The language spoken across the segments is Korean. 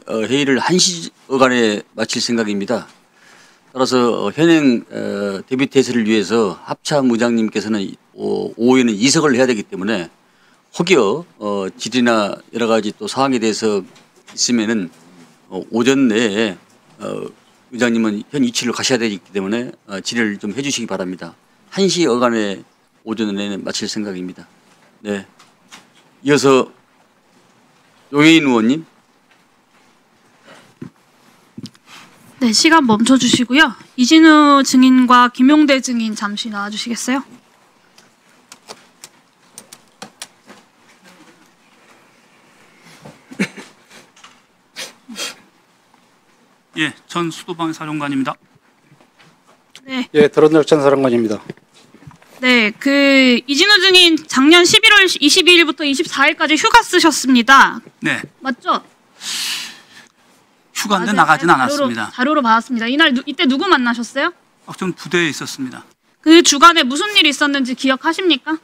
회의를 1시 어간에 마칠 생각입니다. 따라서 현행 대비태세를 위해서 합참 의장님께서는 오후에는 이석을 해야 되기 때문에 혹여 질의나 여러 가지 또 사항에 대해서 있으면은 오전 내에 의장님은 현 위치로 가셔야 되기 때문에 질의를 좀 해주시기 바랍니다. 1시 어간에 오전 내에는 마칠 생각입니다. 네. 이어서 용해인 의원님. 네, 시간 멈춰 주시고요. 이진우 증인과 김용대 증인 잠시 나와 주시겠어요? 예, 전 수도방위 사령관입니다. 네. 예, 드론열찬 사령관입니다. 네, 이진우 증인 작년 11월 22일부터 24일까지 휴가 쓰셨습니다. 네. 맞죠? 휴가인데 맞아요. 나가진 않았습니다. 자료로 받았습니다. 이때 누구 만나셨어요? 전 부대에 있었습니다. 그 주간에 무슨 일이 있었는지 기억하십니까?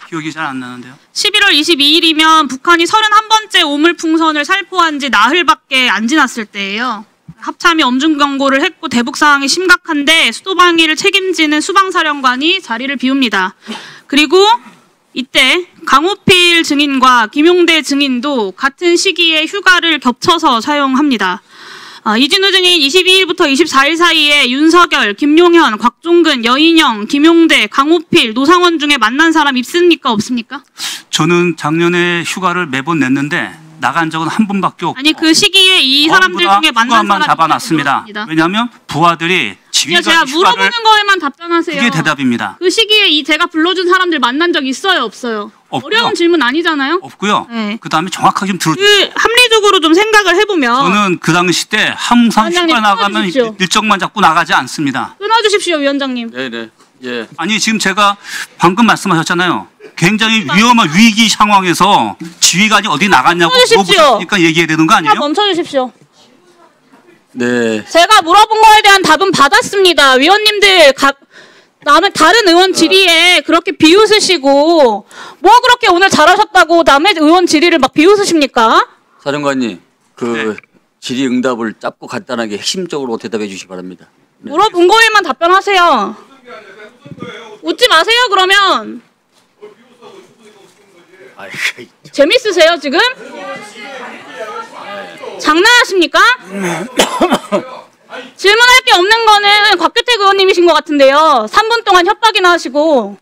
기억이 잘 안 나는데요. 11월 22일이면 북한이 31번째 오물풍선을 살포한 지 나흘밖에 안 지났을 때예요. 합참이 엄중 경고를 했고 대북 상황이 심각한데 수도방위를 책임지는 수방사령관이 자리를 비웁니다. 그리고 이때 강호필 증인과 김용대 증인도 같은 시기에 휴가를 겹쳐서 사용합니다. 이진우 증인 22일부터 24일 사이에 윤석열, 김용현, 곽종근, 여인영, 김용대, 강호필, 노상원 중에 만난 사람 있습니까? 없습니까? 저는 작년에 휴가를 매번 냈는데 나간 적은 한 번밖에 없고. 아니 그 시기에 이 사람들 중에 만난 사람이 잡아놨습니다. 왜냐하면 부하들이 지휘관 제가 물어보는 거에만 답변하세요. 그게 대답입니다. 그 시기에 제가 불러준 사람들 만난 적 있어요, 없어요? 없고요. 어려운 질문 아니잖아요. 없고요. 네. 그다음에 정확하게 좀 들어주세요. 합리적으로 좀 생각을 해보면 저는 그 당시 때 항상 위원장님, 휴가 나가면 끊어주십시오. 일정만 잡고 나가지 않습니다. 끊어주십시오, 위원장님. 네네. 예. 아니 지금 제가 방금 말씀하셨잖아요. 굉장히 위험한 위기 상황에서 지휘관이 어디 나갔냐고 물어보셨으니까 얘기해야 되는 거 아니에요? 멈춰주십시오. 네. 제가 물어본 거에 대한 답은 받았습니다. 위원님들 다른 의원 질의에 그렇게 비웃으시고 뭐 그렇게 오늘 잘하셨다고 남의 의원 질의를 막 비웃으십니까? 사령관님, 네. 질의 응답을 짧고 간단하게 핵심적으로 대답해 주시기 바랍니다. 네. 물어본 거에만 답변하세요. 웃지 마세요, 그러면. 재밌으세요, 지금? 장난하십니까? 질문할 게 없는 거는 곽규택 의원님이신 것 같은데요. 3분 동안 협박이나 하시고.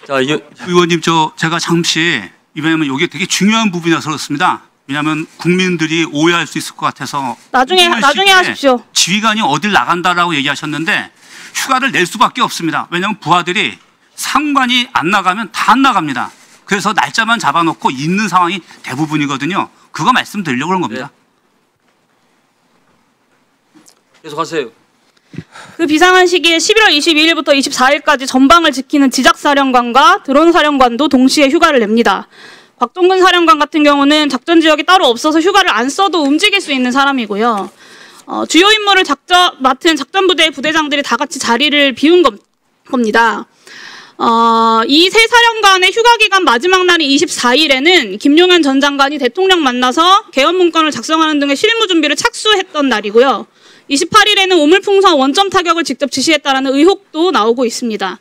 자, 의원님 제가 잠시 왜냐면 이게 되게 중요한 부분이라서 그렇습니다. 왜냐하면 국민들이 오해할 수 있을 것 같아서 나중에 하십시오. 지휘관이 어딜 나간다라고 얘기하셨는데 휴가를 낼 수밖에 없습니다. 왜냐하면 부하들이 상관이 안 나가면 다 안 나갑니다. 그래서 날짜만 잡아놓고 있는 상황이 대부분이거든요. 그거 말씀드리려고 그런 겁니다. 네. 계속하세요. 그 비상한 시기에 11월 22일부터 24일까지 전방을 지키는 지작사령관과 드론사령관도 동시에 휴가를 냅니다. 곽종근 사령관 같은 경우는 작전 지역이 따로 없어서 휴가를 안 써도 움직일 수 있는 사람이고요. 주요 임무를 맡은 작전부대의 부대장들이 다 같이 자리를 비운 겁니다. 이 세 사령관의 휴가 기간 마지막 날인 24일에는 김용현 전 장관이 대통령 만나서 개헌 문건을 작성하는 등의 실무 준비를 착수했던 날이고요. 28일에는 오물풍선 원점 타격을 직접 지시했다라는 의혹도 나오고 있습니다.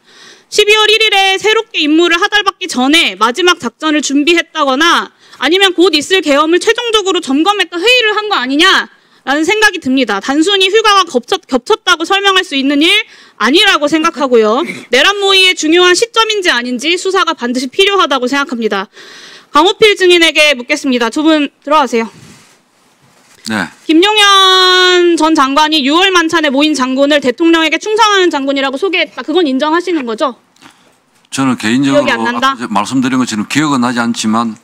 12월 1일에 새롭게 임무를 하달받기 전에 마지막 작전을 준비했다거나 아니면 곧 있을 계엄을 최종적으로 점검했다 회의를 한 거 아니냐라는 생각이 듭니다. 단순히 휴가가 겹쳤다고 설명할 수 있는 일 아니라고 생각하고요. 내란 모의의 중요한 시점인지 아닌지 수사가 반드시 필요하다고 생각합니다. 강호필 증인에게 묻겠습니다. 두 분 들어가세요. 네. 김용현 전 장관이 6월 만찬에 모인 장군을 대통령에게 충성하는 장군이라고 소개했다. 그건 인정하시는 거죠? 저는 개인적으로 기억이 안 난다? 아까 말씀드린 것처럼 기억은 나지 않지만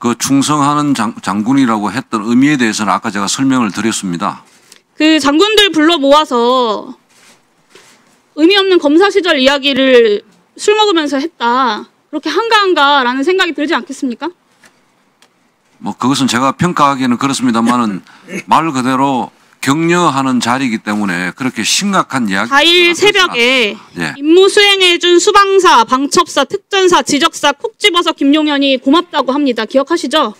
그 충성하는 장군이라고 했던 의미에 대해서는 아까 제가 설명을 드렸습니다. 그 장군들 불러 모아서 의미 없는 검사 시절 이야기를 술 먹으면서 했다. 그렇게 한가한가라는 생각이 들지 않겠습니까? 뭐 그것은 제가 평가하기에는 그렇습니다만은 말 그대로 격려하는 자리이기 때문에 그렇게 심각한 이야기. 4일 새벽에 예. 임무 수행해준 수방사, 방첩사, 특전사, 지적사 콕 집어서 김용현이 고맙다고 합니다. 기억하시죠?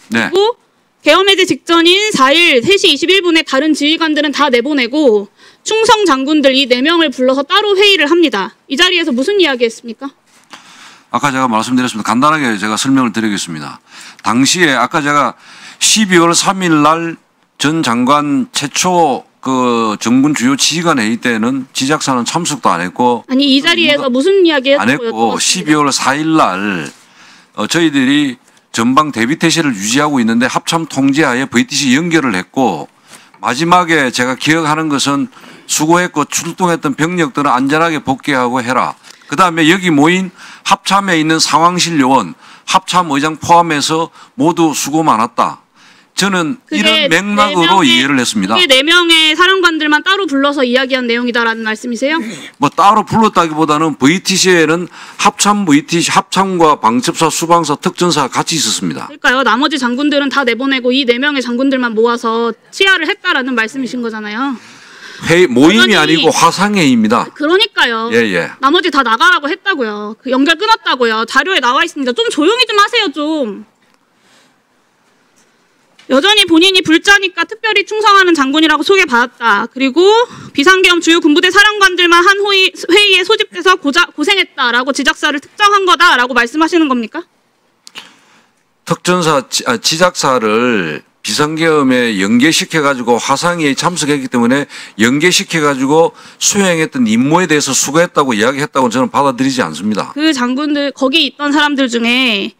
네. 그리고 계엄에 대한 직전인 4일 3시 21분에 다른 지휘관들은 다 내보내고 충성 장군들 이 4명을 불러서 따로 회의를 합니다. 이 자리에서 무슨 이야기 했습니까? 아까 제가 말씀드렸습니다. 간단하게 제가 설명을 드리겠습니다. 당시에 아까 제가 12월 3일 날 전 장관 최초 그 정군 주요 지휘관 회의 때는 지작사는 참석도 안 했고 아니 이 자리에서 무슨 이야기 안 했고 12월 4일 날 저희들이 전방 대비 태세를 유지하고 있는데 합참 통제하에 VTC 연결을 했고 마지막에 제가 기억하는 것은 수고했고 출동했던 병력들은 안전하게 복귀하고 해라. 그다음에 여기 모인 합참에 있는 상황실 요원, 합참 의장 포함해서 모두 수고 많았다. 저는 이런 맥락으로 이해를 했습니다. 그게 4명의 사령관들만 따로 불러서 이야기한 내용이다라는 말씀이세요? 뭐 따로 불렀다기보다는 VTC에는 합참 VTC, 합참과 방첩사, 수방사, 특전사 같이 있었습니다. 그러니까요. 나머지 장군들은 다 내보내고 이 4명의 장군들만 모아서 치하를 했다라는 말씀이신 거잖아요. 회의 모임이 당연히- 아니고 화상회의입니다. 그러니까요. 예. 나머지 다 나가라고 했다고요. 그 연결 끊었다고요. 자료에 나와 있습니다. 좀 조용히 좀 하세요, 좀. 여전히 본인이 불자니까 특별히 충성하는 장군이라고 소개받았다. 그리고 비상계엄 주요 군부대 사령관들만 한 회의에 소집돼서 고생했다라고 지작사를 특정한 거다라고 말씀하시는 겁니까? 특전사 지작사를 비상계엄에 연계시켜가지고 화상회의에 참석했기 때문에 연계시켜가지고 수행했던 임무에 대해서 수고했다고 이야기했다고 저는 받아들이지 않습니다. 그 장군들, 거기 있던 사람들 중에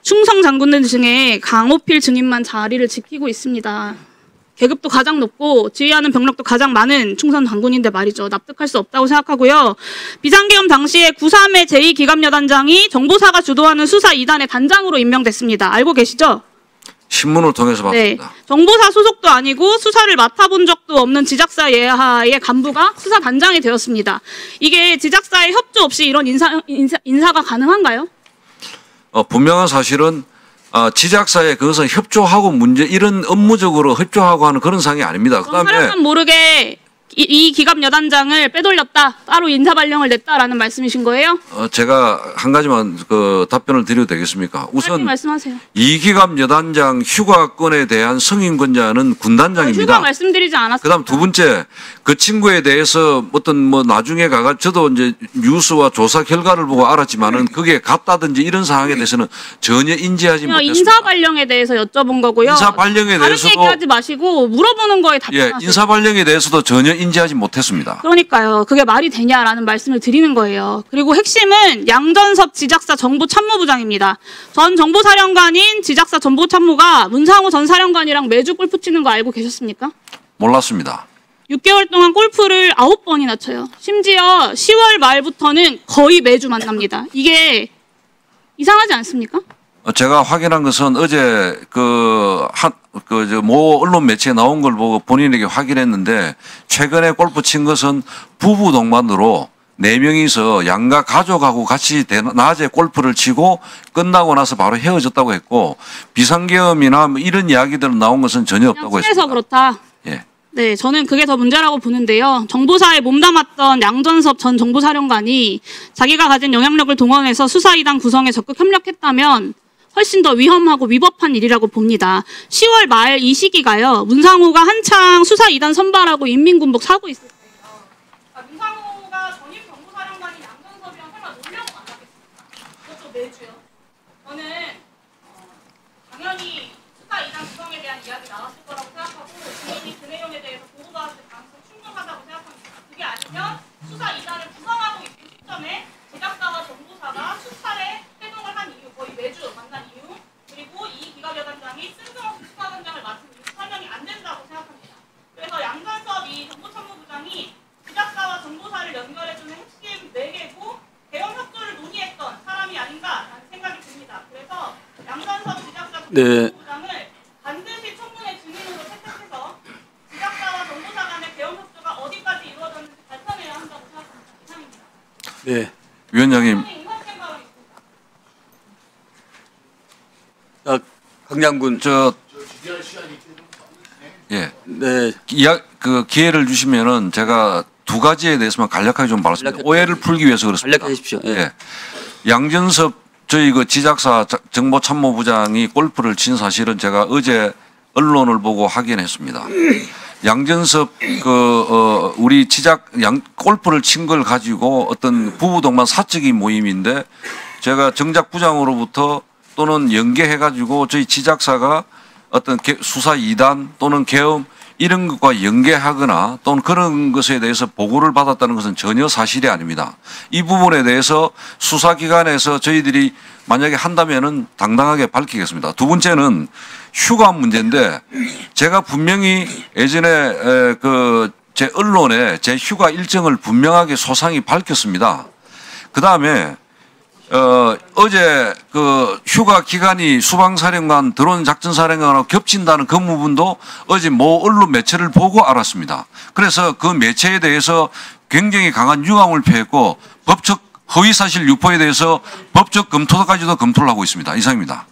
충성 장군들 중에 강호필 증인만 자리를 지키고 있습니다. 계급도 가장 높고 지휘하는 병력도 가장 많은 충성 장군인데 말이죠. 납득할 수 없다고 생각하고요. 비상계엄 당시에 93의 제2기갑여단장이 정보사가 주도하는 수사 2단의 단장으로 임명됐습니다. 알고 계시죠? 신문을 통해서 네. 봤습니다. 정보사 소속도 아니고 수사를 맡아본 적도 없는 지작사 예하의 간부가 수사 단장이 되었습니다. 이게 지작사의 협조 없이 이런 인사가 가능한가요? 분명한 사실은 지작사에 그것을 협조하고 이런 업무적으로 협조하고 하는 그런 상황이 아닙니다. 그럼 그다음에 사령관 모르게 이 기갑 여단장을 빼돌렸다, 따로 인사 발령을 냈다라는 말씀이신 거예요? 제가 한 가지만 그 답변을 드려도 되겠습니까? 빨리 우선 말씀하세요. 이기갑 여단장 휴가권에 대한 승인권자는 군단장입니다. 휴가 말씀드리지 않았습니다. 그다음 두 번째 그 친구에 대해서 어떤 뭐 나중에 가가 저도 이제 뉴스와 조사 결과를 보고 알았지만은 그게 같다든지 이런 상황에 대해서는 전혀 인지하지 못했습니다. 인사 발령에 대해서 여쭤본 거고요. 인사 발령에 다른 대해서도- 얘기하지 마시고 물어보는 거에 예, 답변하세요. 인사 발령에 대해서도 전혀 인지하지 못했습니다. 그러니까요. 그게 말이 되냐라는 말씀을 드리는 거예요. 그리고 핵심은 양전섭 지작사 정보참모부장입니다. 전 정보사령관인 지작사 정보참모가 문상호 전 사령관이랑 매주 골프 치는 거 알고 계셨습니까? 몰랐습니다. 6개월 동안 골프를 9번이나 쳐요. 심지어 10월 말부터는 거의 매주 만납니다. 이게 이상하지 않습니까? 제가 확인한 것은 어제 모 언론 매체에 나온 걸 보고 본인에게 확인했는데 최근에 골프 친 것은 부부 동반으로 4명이서 양가 가족하고 같이 낮에 골프를 치고 끝나고 나서 바로 헤어졌다고 했고 비상계엄이나 뭐 이런 이야기들은 나온 것은 전혀 그냥 없다고 친해서 했습니다. 그렇다. 예. 네, 저는 그게 더 문제라고 보는데요. 정보사에 몸담았던 양전섭 전 정보사령관이 자기가 가진 영향력을 동원해서 수사 2단 구성에 적극 협력했다면 훨씬 더 위험하고 위법한 일이라고 봅니다. 10월 말 이 시기가요. 문상호가 한창 수사 2단 선발하고 인민군복 사고 있을 때예요. 그러니까 문상호가 전임 정보사령관이 양전섭이랑 설마 놀려고 만났겠습니까? 그것도 매주요. 저는 당연히 수사 2단 구성에 대한 이야기 나왔을 거라고 생각하고 본인이 그 내용에 대해서 보고받았을 가능성이 충분하다고 생각합니다. 그게 아니면 수사 2단을 구성하고 있는 시점에 제작사와 정보사가 수차례 회동을 한 이유, 거의 매주 만난 이유, 그리고 이 기갑여단장이 쓸데없이 수사단장을 맡은 이유 설명이 안 된다고 생각합니다. 그래서 양전섭 이 정보참모부장이 제작사와 정보사를 연결해주는 핵심 4개고 대형 협조를 논의했던 사람이 아닌가라는 생각이 듭니다. 그래서 양전섭 지작사 정보부장을 반드시 청문회 증인으로 채택해서 지작사와 정보사 간의 대형 협조가 어디까지 이루어졌는지 밝혀내야 한다고 생각합니다. 이상입니다. 네. 위원장님, 강 장군, 예, 네, 기회를 주시면은 제가 두 가지에 대해서만 간략하게 좀 말씀드립니다. 오해를 풀기 위해서 그렇습니다. 간략하게 해주십시오. 예. 예. 양전섭 저희 그 지작사 정보참모부장이 골프를 친 사실은 제가 어제 언론을 보고 확인했습니다. 양전섭 우리 골프를 친 걸 가지고 어떤 부부 동반 사적인 모임인데 제가 정작 부장으로부터 또는 연계해 가지고 저희 지작사가 어떤 수사 2단 또는 계엄 이런 것과 연계하거나 또는 그런 것에 대해서 보고를 받았다는 것은 전혀 사실이 아닙니다. 이 부분에 대해서 수사기관에서 저희들이 만약에 한다면은 당당하게 밝히겠습니다. 두 번째는 휴가 문제인데 제가 분명히 예전에 제 언론에 제 휴가 일정을 분명하게 소상히 밝혔습니다. 그 다음에 어제 휴가 기간이 수방사령관, 드론작전사령관하고 겹친다는 그 부분도 어제 모 언론 매체를 보고 알았습니다. 그래서 그 매체에 대해서 굉장히 강한 유감을 표했고 법적 허위사실 유포에 대해서 법적 검토까지도 검토를 하고 있습니다. 이상입니다.